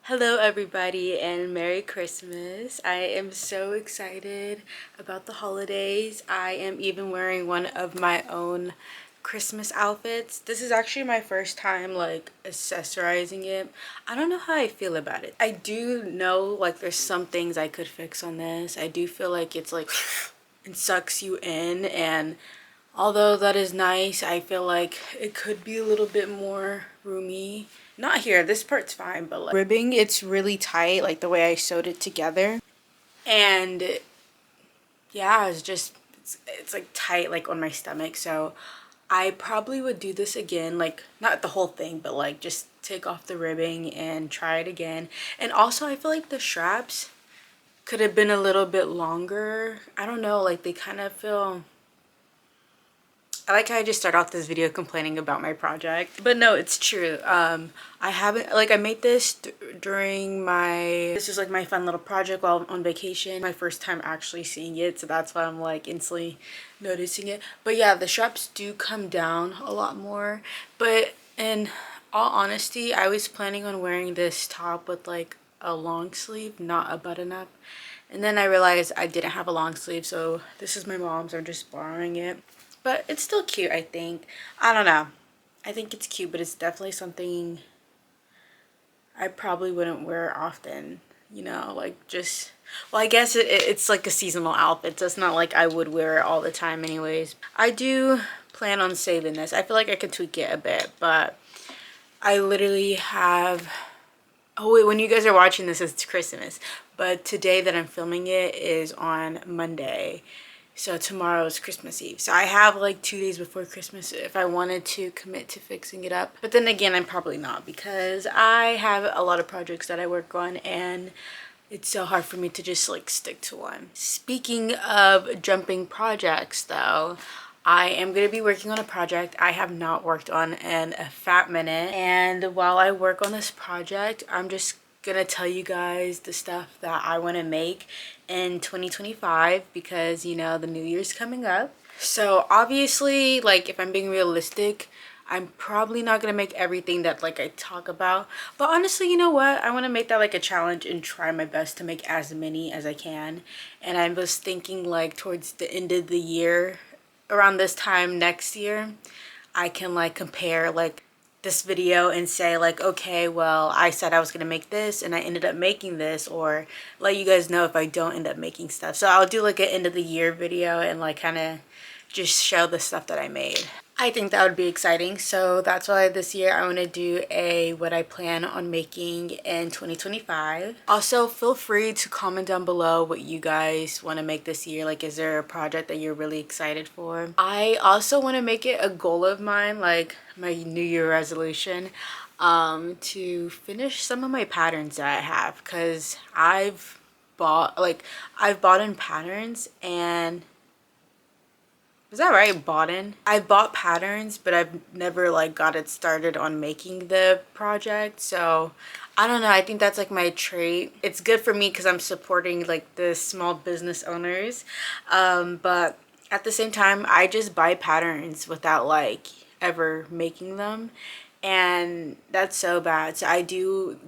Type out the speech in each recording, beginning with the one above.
Hello everybody and Merry Christmas. I am so excited about the holidays. I am even wearing one of my own Christmas outfits. This is actually my first time like accessorizing it. I don't know how I feel about it. I do know like there's some things I could fix on this. I do feel like it's like it sucks you in, and although that is nice, I feel like it could be a little bit more roomy. Not here, this part's fine, but like ribbing, it's really tight, like the way I sewed it together. And yeah, it's like tight like on my stomach. So I probably would do this again, like not the whole thing, but like just take off the ribbing and try it again. And also I feel like the straps could have been a little bit longer. I don't know, like they kind of feel, I like how I just start off this video complaining about my project, but no, it's true. I haven't, like I made this during this is like my fun little project while I'm on vacation. My first time actually seeing it, so that's why I'm like instantly noticing it. But yeah, the straps do come down a lot more, but in all honesty, I was planning on wearing this top with like a long sleeve, not a button up. And then I realized I didn't have a long sleeve, so this is my mom's. I'm just borrowing it. But it's still cute, I think. I don't know. I think it's cute, but it's definitely something I probably wouldn't wear often. You know, like just... Well, I guess it's like a seasonal outfit, so it's not like I would wear it all the time anyways. I do plan on saving this. I feel like I could tweak it a bit, but I literally have... Oh wait, when you guys are watching this, it's Christmas. But today that I'm filming it is on Monday. So tomorrow is Christmas Eve. So I have like 2 days before Christmas if I wanted to commit to fixing it up. But then again, I'm probably not, because I have a lot of projects that I work on and it's so hard for me to just like stick to one. Speaking of jumping projects though, I am going to be working on a project I have not worked on in a fat minute. And while I work on this project, I'm just gonna tell you guys the stuff that I want to make in 2025, because you know the new year's coming up. So obviously, like if I'm being realistic, I'm probably not gonna make everything that like I talk about, but honestly, you know what, I want to make that like a challenge and try my best to make as many as I can. And I was thinking like towards the end of the year, around this time next year, I can like compare like this video and say like, okay, well I said I was gonna make this and I ended up making this, or let you guys know if I don't end up making stuff. So I'll do like an end of the year video and like kind of just show the stuff that I made. I think that would be exciting. So that's why this year I want to do a what I plan on making in 2025. Also, feel free to comment down below what you guys want to make this year. Like, is there a project that you're really excited for? I also want to make it a goal of mine, like my New Year resolution, to finish some of my patterns that I have, because I've bought in patterns, and is that right? I bought patterns, but I've never like got it started on making the project. So I don't know, I think that's like my trait. It's good for me because I'm supporting like the small business owners, but at the same time I just buy patterns without like ever making them, and that's so bad. So I do,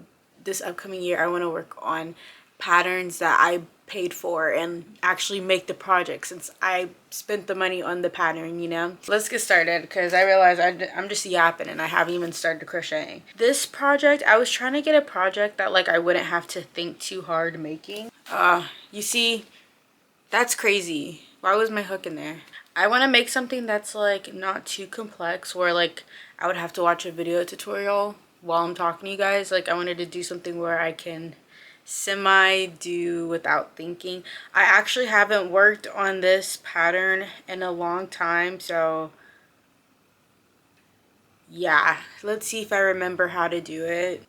this upcoming year I want to work on patterns that I paid for and actually make the project, since I spent the money on the pattern, you know. Let's get started, because I realize I'm just yapping and I haven't even started crocheting. This project, I was trying to get a project that like I wouldn't have to think too hard making. You see, that's crazy. Why was my hook in there? I want to make something that's like not too complex, where like I would have to watch a video tutorial while I'm talking to you guys. Like I wanted to do something where I can semi do without thinking. I actually haven't worked on this pattern in a long time, so yeah, let's see if I remember how to do it.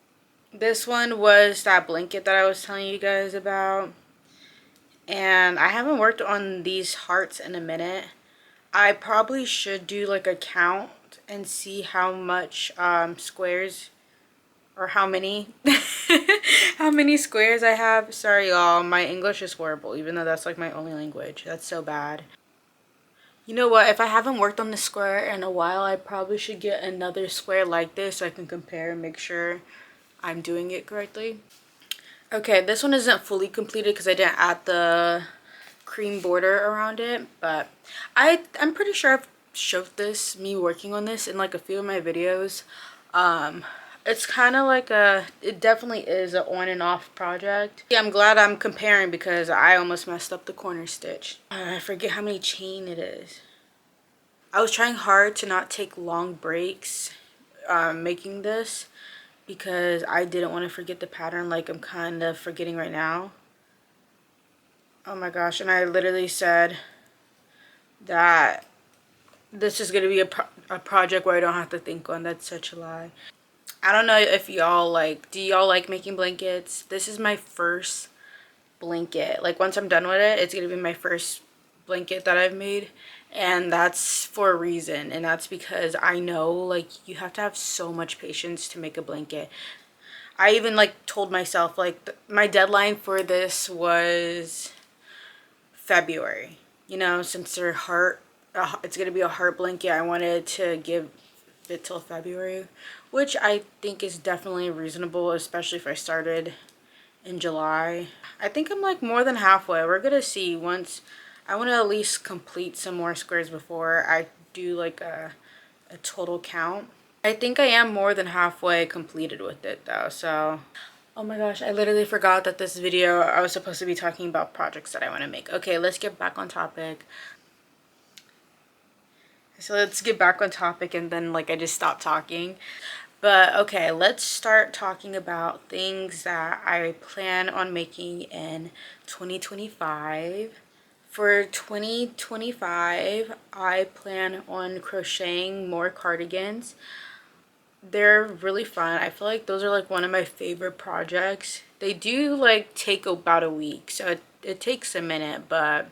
This one was that blanket that I was telling you guys about, and I haven't worked on these hearts in a minute. I probably should do like a count and see how much squares, or how many how many squares I have. Sorry y'all, my English is horrible, even though that's like my only language. That's so bad. You know what, if I haven't worked on the square in a while, I probably should get another square like this so I can compare and make sure I'm doing it correctly. Okay, this one isn't fully completed because I didn't add the cream border around it, but I'm pretty sure I've showed me working on this in like a few of my videos. It's kind of like it definitely is an on and off project. Yeah, I'm glad I'm comparing because I almost messed up the corner stitch. I forget how many chain it is. I was trying hard to not take long breaks making this because I didn't want to forget the pattern like I'm kind of forgetting right now. Oh my gosh, and I literally said that this is going to be a project where I don't have to think on. That's such a lie. I don't know if y'all like, do y'all like making blankets? This is my first blanket. Like once I'm done with it, it's going to be my first blanket that I've made. And that's for a reason. And that's because I know like you have to have so much patience to make a blanket. I even like told myself like my deadline for this was February. You know, since they're it's gonna be a heart blanket, I wanted to give it till February, which I think is definitely reasonable, especially if I started in July. I think I'm like more than halfway. We're gonna see. Once I want to at least complete some more squares before I do like a total count. I think I am more than halfway completed with it though, so oh my gosh, I literally forgot that this video I was supposed to be talking about projects that I want to make. Okay, let's get back on topic. So let's get back on topic, and then like I just stopped talking. But okay, let's start talking about things that I plan on making in 2025. For 2025, I plan on crocheting more cardigans. They're really fun. I feel like those are like one of my favorite projects. They do like take about a week, so it takes a minute, but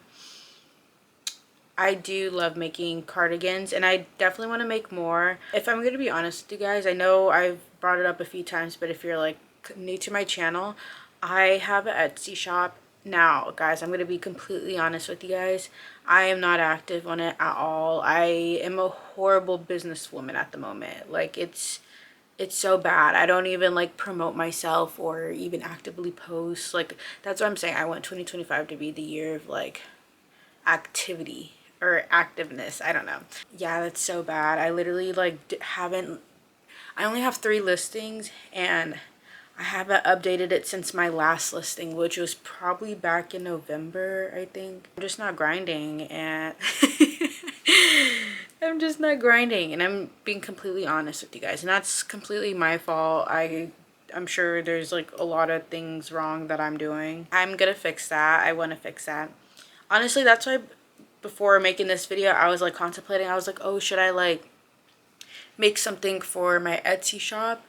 I do love making cardigans, and I definitely want to make more. If I'm going to be honest with you guys, I know I've brought it up a few times, but if you're like new to my channel, I have an Etsy shop. Now, guys, I'm going to be completely honest with you guys. I am not active on it at all. I am a horrible businesswoman at the moment. Like, it's so bad. I don't even like promote myself or even actively post. Like, that's what I'm saying. I want 2025 to be the year of like activity or activeness. I don't know. Yeah, that's so bad. I literally like haven't, I only have 3 listings, and I haven't updated it since my last listing, which was probably back in November, I think. I'm just not grinding, and I'm just not grinding, and I'm being completely honest with you guys, and that's completely my fault. I'm sure there's like a lot of things wrong that I'm doing. I'm gonna fix that. I want to fix that. Honestly, that's why before making this video, I was like contemplating. I was like, oh, should I like make something for my Etsy shop?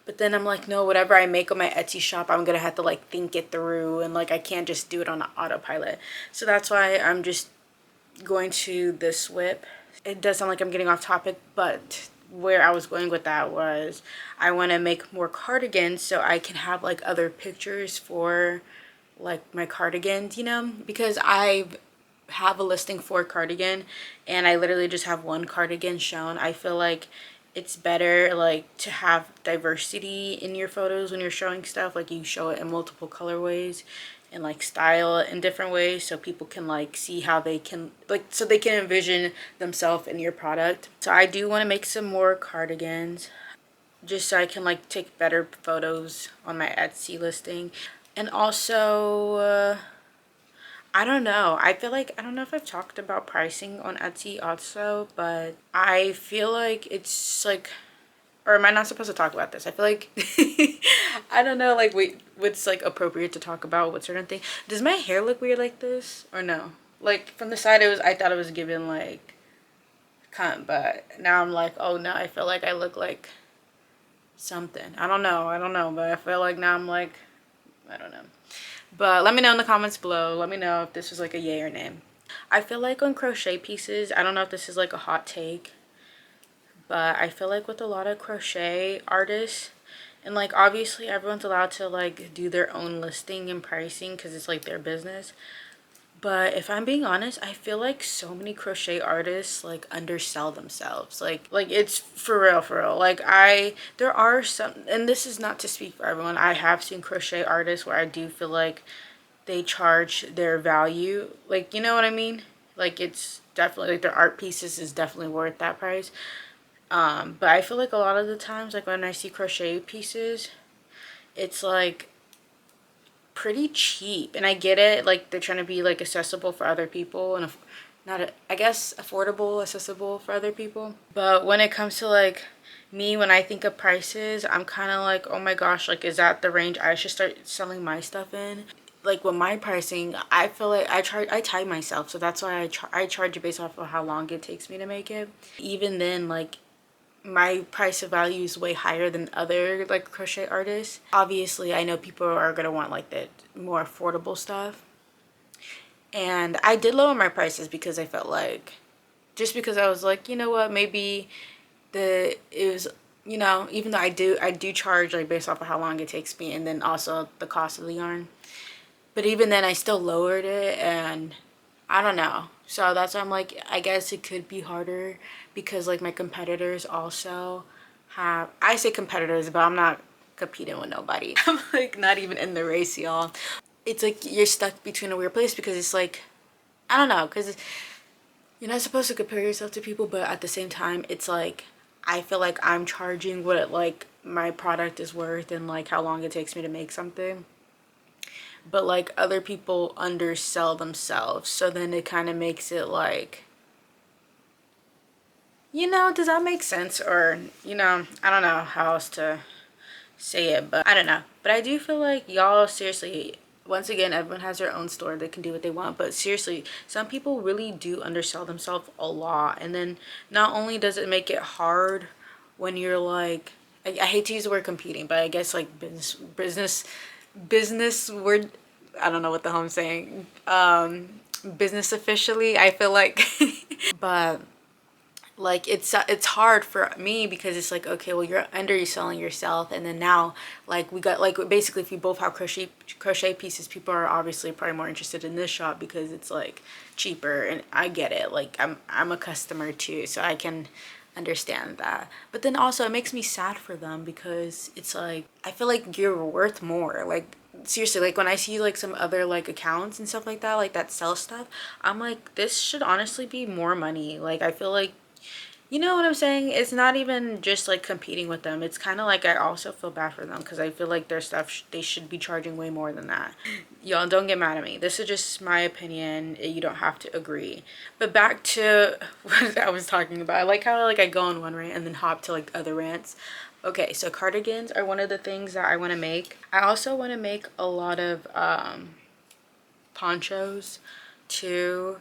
But then I'm like, no, whatever I make on my Etsy shop, I'm gonna have to like think it through, and like I can't just do it on autopilot. So that's why I'm just going to this whip. It does sound like I'm getting off topic, but where I was going with that was I want to make more cardigans so I can have like other pictures for like my cardigans, you know, because I have a listing for a cardigan and I literally just have one cardigan shown. I feel like it's better like to have diversity in your photos when you're showing stuff. Like you show it in multiple colorways and like style it in different ways so people can like see how they can like, so they can envision themselves in your product. So I do want to make some more cardigans just so I can like take better photos on my Etsy listing. And also I don't know. I feel like, I don't know if I've talked about pricing on Etsy also, but I feel like it's like, or am I not supposed to talk about this? I feel like, I don't know, like, wait, what's like appropriate to talk about with certain things. Does my hair look weird like this or no? Like from the side, I thought it was given like cunt, but now I'm like, oh no, I feel like I look like something. I don't know, but I feel like now I'm like, I don't know. But let me know in the comments below. Let me know if this was like a yay or nay. I feel like on crochet pieces, I don't know if this is like a hot take, but I feel like with a lot of crochet artists, and like obviously everyone's allowed to like do their own listing and pricing because it's like their business, But if I'm being honest, I feel like so many crochet artists like undersell themselves. Like it's for real, for real. Like there are some, and this is not to speak for everyone. I have seen crochet artists where I do feel like they charge their value. Like, you know what I mean? Like it's definitely like their art pieces is definitely worth that price. But I feel like a lot of the times, like when I see crochet pieces, it's like pretty cheap. And I get it, like they're trying to be like accessible for other people and not I guess affordable, accessible for other people. But when it comes to like me, when I think of prices, I'm kind of like, oh my gosh, like is that the range I should start selling my stuff in? Like with my pricing, I feel like I tie myself, so that's why I charge it based off of how long it takes me to make it. Even then, like my price of value is way higher than other like crochet artists. Obviously I know people are gonna want like the more affordable stuff, and I did lower my prices because I felt like, just because I was like, you know what, maybe it was, you know, even though I do charge like based off of how long it takes me and then also the cost of the yarn, but even then I still lowered it, and I don't know. So that's why I'm like, I guess it could be harder because like my competitors also have, I say competitors, but I'm not competing with nobody. I'm like not even in the race, y'all. It's like you're stuck between a weird place because it's like, I don't know, because you're not supposed to compare yourself to people, but at the same time, it's like, I feel like I'm charging what it, like my product is worth and like how long it takes me to make something. But like other people undersell themselves, so then it kind of makes it like, you know, does that make sense? Or, you know, I don't know how else to say it, but I don't know. But I do feel like y'all, seriously, once again, everyone has their own store, they can do what they want, but seriously, some people really do undersell themselves a lot. And then not only does it make it hard when you're like, I hate to use the word competing, but I guess like business word, I don't know what the hell I'm saying, business officially, I feel like. But like it's hard for me because it's like, okay, well, you're underselling yourself, and then now like we got like basically if you both have crochet pieces, people are obviously probably more interested in this shop because it's like cheaper, and I get it, like I'm a customer too, so I can understand that. But then also it makes me sad for them because it's like I feel like you're worth more. Like seriously, like when I see like some other like accounts and stuff like that sell stuff, I'm like, this should honestly be more money. Like I feel like, you know what I'm saying? It's not even just like competing with them. It's kind of like I also feel bad for them because I feel like their stuff, they should be charging way more than that. Y'all don't get mad at me. This is just my opinion. You don't have to agree. But back to what I was talking about. I like how like I go on one rant and then hop to like other rants. Okay, so cardigans are one of the things that I want to make. I also want to make a lot of ponchos too.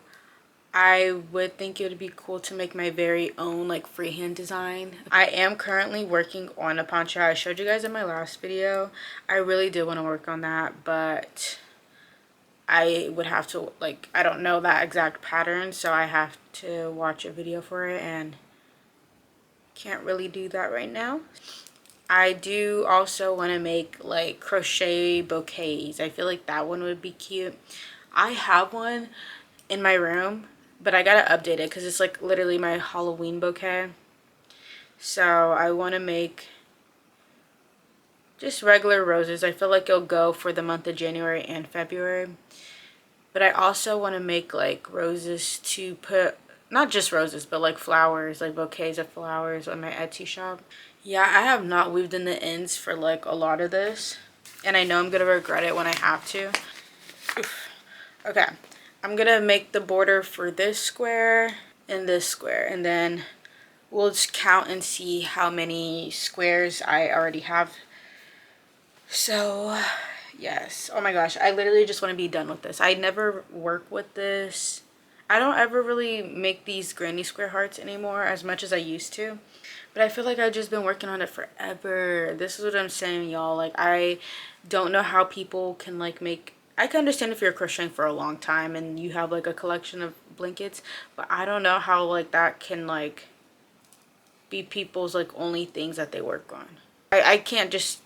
I would think it would be cool to make my very own like freehand design. I am currently working on a poncho. I showed you guys in my last video. I really did want to work on that, but I would have to, like, I don't know that exact pattern, so I have to watch a video for it and can't really do that right now. I do also want to make like crochet bouquets. I feel like that one would be cute. I have one in my room, but I gotta update it because it's like literally my Halloween bouquet. So I want to make just regular roses. I feel like it'll go for the month of January and February. But I also want to make like roses to put, not just roses, but like flowers, like bouquets of flowers on my Etsy shop. Yeah, I have not weaved in the ends for like a lot of this, and I know I'm gonna regret it when I have to. Oof. Okay, I'm gonna make the border for this square and this square, and then we'll just count and see how many squares I already have. So yes, oh my gosh, I literally just want to be done with this. I never work with this. I don't ever really make these granny square hearts anymore as much as I used to, but I feel like I've just been working on it forever. This is what I'm saying, y'all. Like, I don't know how people can like make, I can understand if you're crocheting for a long time and you have like a collection of blankets, but I don't know how like that can like be people's like only things that they work on. I can't just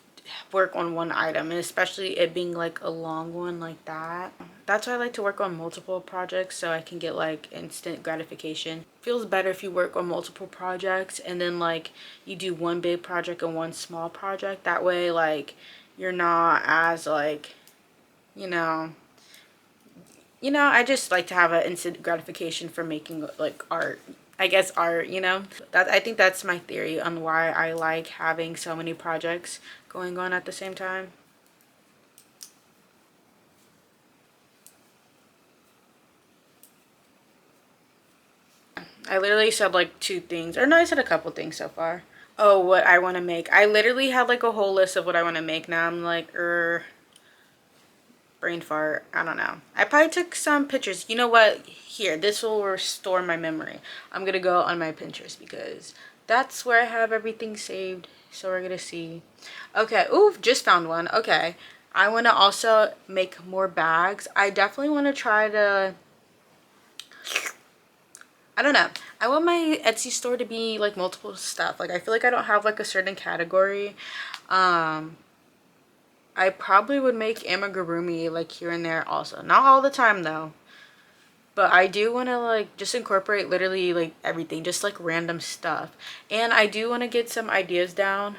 work on one item, and especially it being like a long one like that. That's why I like to work on multiple projects, so I can get like instant gratification. Feels better if you work on multiple projects and then like you do one big project and one small project. That way like you're not as like, you know, I just like to have an instant gratification for making like art. I guess art, That, I think that's my theory on why I like having so many projects going on at the same time. I literally said like 2 things, or no, I said a couple things so far. Oh, what I want to make. I literally had like a whole list of what I want to make. Now I'm like, brain fart. I don't know. I probably took some pictures. You know what? Here, this will restore my memory. I'm gonna go on my Pinterest because that's where I have everything saved. So we're gonna see. Okay. Ooh, just found one. Okay. I want to also make more bags. I definitely want to try to, I don't know. I want my Etsy store to be like multiple stuff. Like I feel like I don't have like a certain category. I probably would make amigurumi like here and there also. Not all the time though. But I do want to like just incorporate literally like everything, just like random stuff. And I do want to get some ideas down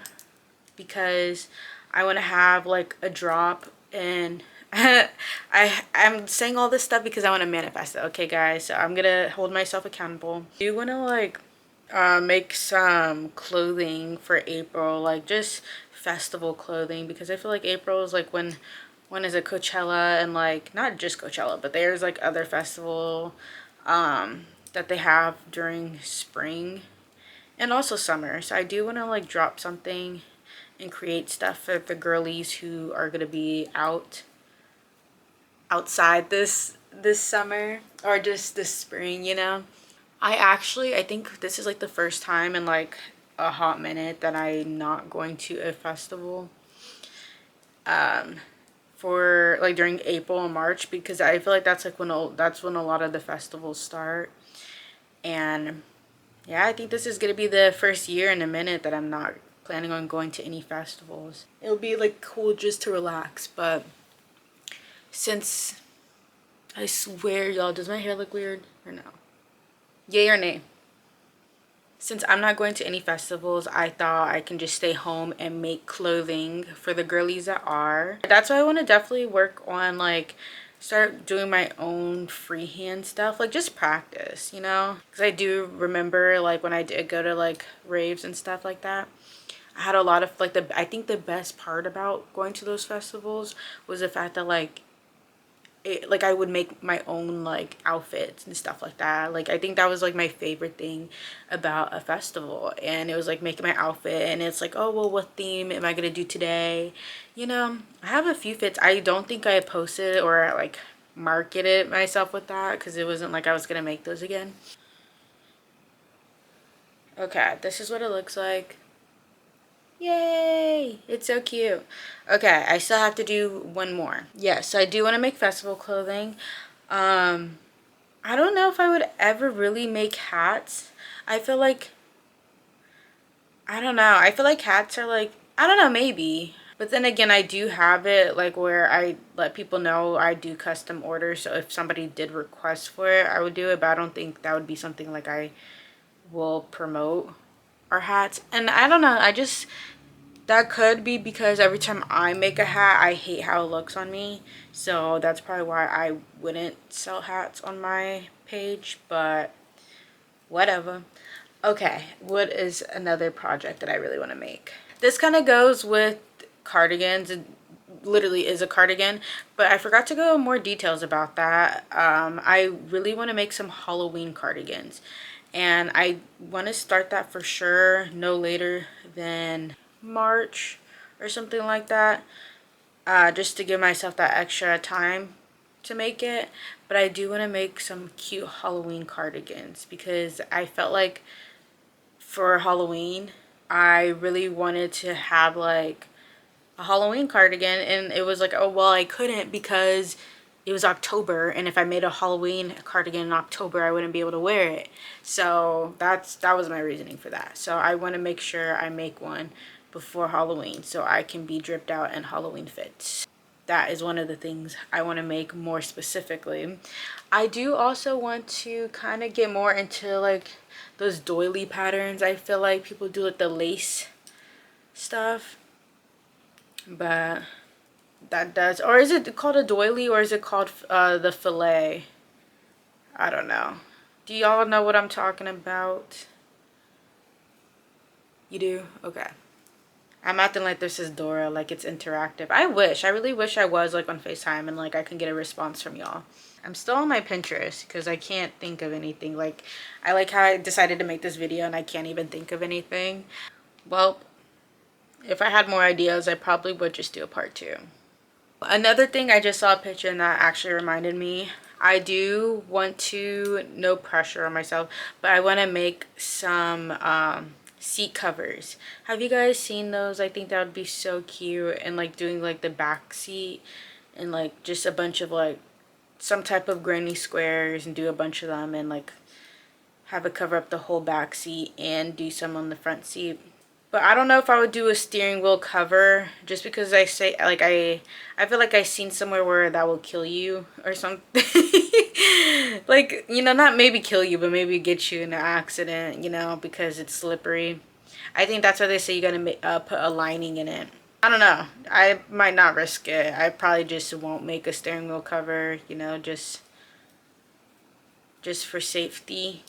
because I want to have like a drop, and I'm saying all this stuff because I want to manifest it. Okay guys, so I'm gonna hold myself accountable. I do want to like make some clothing for April, like just festival clothing, because I feel like April is like when is it, Coachella, and like not just Coachella, but there's like other festival that they have during spring and also summer. So I do want to like drop something and create stuff for the girlies who are gonna be outside this summer or just this spring, I think this is like the first time in like a hot minute that I'm not going to a festival for like during April and March, because I feel like that's like that's when a lot of the festivals start. And yeah, I think this is gonna be the first year in a minute that I'm not planning on going to any festivals. It'll be like cool just to relax, but since I swear y'all, does my hair look weird or no? Yay or nay? Since I'm not going to any festivals, I thought I can just stay home and make clothing for the girlies that are. That's why I want to definitely work on like start doing my own freehand stuff, like just practice, because I do remember like when I did go to like raves and stuff like that, I had a lot of like I think the best part about going to those festivals was the fact that like like I would make my own like outfits and stuff like that. Like I think that was like my favorite thing about a festival, and it was like making my outfit, and it's like, oh well, what theme am I gonna do today? I have a few fits. I don't think I posted or like marketed myself with that because it wasn't like I was gonna make those again. Okay, this is what it looks like. Yay! It's so cute. Okay, I still have to do one more. Yes, I do want to make festival clothing. I don't know if I would ever really make hats. I feel like, I don't know. I feel like hats are like, I don't know, maybe. But then again, I do have it like where I let people know I do custom orders. So if somebody did request for it, I would do it. But I don't think that would be something like I will promote our hats. And I don't know, that could be because every time I make a hat, I hate how it looks on me. So that's probably why I wouldn't sell hats on my page, but whatever. Okay, what is another project that I really want to make? This kind of goes with cardigans. It literally is a cardigan, but I forgot to go in more details about that. I really want to make some Halloween cardigans, and I want to start that for sure no later than March or something like that, just to give myself that extra time to make it. But I do want to make some cute Halloween cardigans because I felt like for Halloween I really wanted to have like a Halloween cardigan, and it was like, oh well, I couldn't because it was October, and if I made a Halloween cardigan in October I wouldn't be able to wear it. So that was my reasoning for that. So I want to make sure I make one before Halloween so I can be dripped out and Halloween fit. That is one of the things I want to make more specifically. I do also want to kind of get more into like those doily patterns. I feel like people do like the lace stuff, but that does, or is it called a doily or is it called the fillet? I don't know. Do y'all know what I'm talking about? You do? Okay. I'm acting like this is Dora, like it's interactive. I really wish I was like on FaceTime and like I can get a response from y'all. I'm still on my Pinterest because I can't think of anything. Like, I like how I decided to make this video and I can't even think of anything. Well, if I had more ideas, I probably would just do a part 2. Another thing, I just saw a picture and that actually reminded me. I do want to, no pressure on myself, but I want to make some seat covers. Have you guys seen those? I think that would be so cute. And like doing like the back seat and like just a bunch of like some type of granny squares and do a bunch of them and like have it cover up the whole back seat and do some on the front seat. But I don't know if I would do a steering wheel cover just because I say like I feel like I seen somewhere where that will kill you or something. Like, you know, not maybe kill you, but maybe get you in an accident, you know, because it's slippery. I think that's why they say you gotta put a lining in it. I don't know. I might not risk it. I probably just won't make a steering wheel cover, you know, just for safety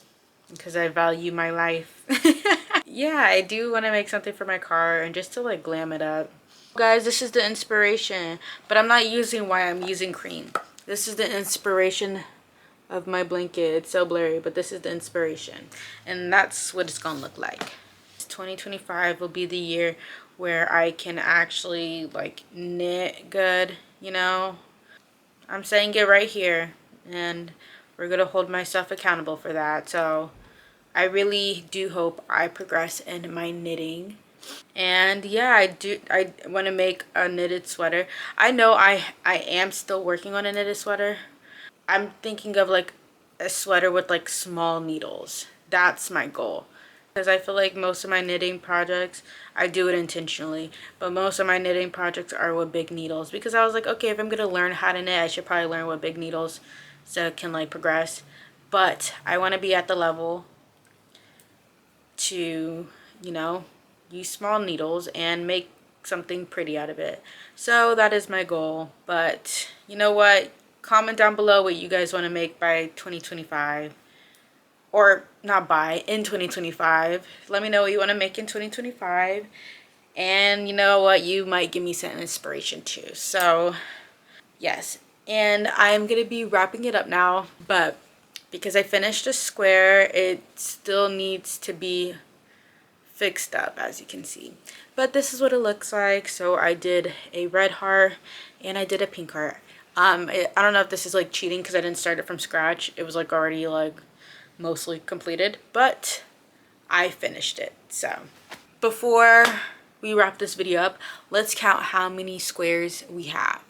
because I value my life. Yeah, I do want to make something for my car and just to like glam it up. Guys, this is the inspiration, but I'm not using white, I'm using cream. This is the inspiration of my blanket. It's so blurry, but this is the inspiration. And that's what it's gonna look like. 2025 will be the year where I can actually like knit good, you know. I'm saying it right here, and we're gonna hold myself accountable for that. So I really do hope I progress in my knitting. And yeah, I want to make a knitted sweater. I know I am still working on a knitted sweater. I'm thinking of like a sweater with like small needles. That's my goal. Because I feel like most of my knitting projects, I do it intentionally, but most of my knitting projects are with big needles. Because I was like, okay, if I'm going to learn how to knit, I should probably learn with big needles so it can like progress. But I want to be at the level to, you know, use small needles and make something pretty out of it. So that is my goal. But you know what? Comment down below what you guys want to make by 2025. Or not by, in 2025. Let me know what you want to make in 2025. And you know what? You might give me some inspiration too. So yes. And I'm going to be wrapping it up now. But because I finished a square, it still needs to be fixed up, as you can see. But this is what it looks like. So I did a red heart and I did a pink heart. I don't know if this is like cheating because I didn't start it from scratch. It was like already like mostly completed, but I finished it. So before we wrap this video up, let's count how many squares we have.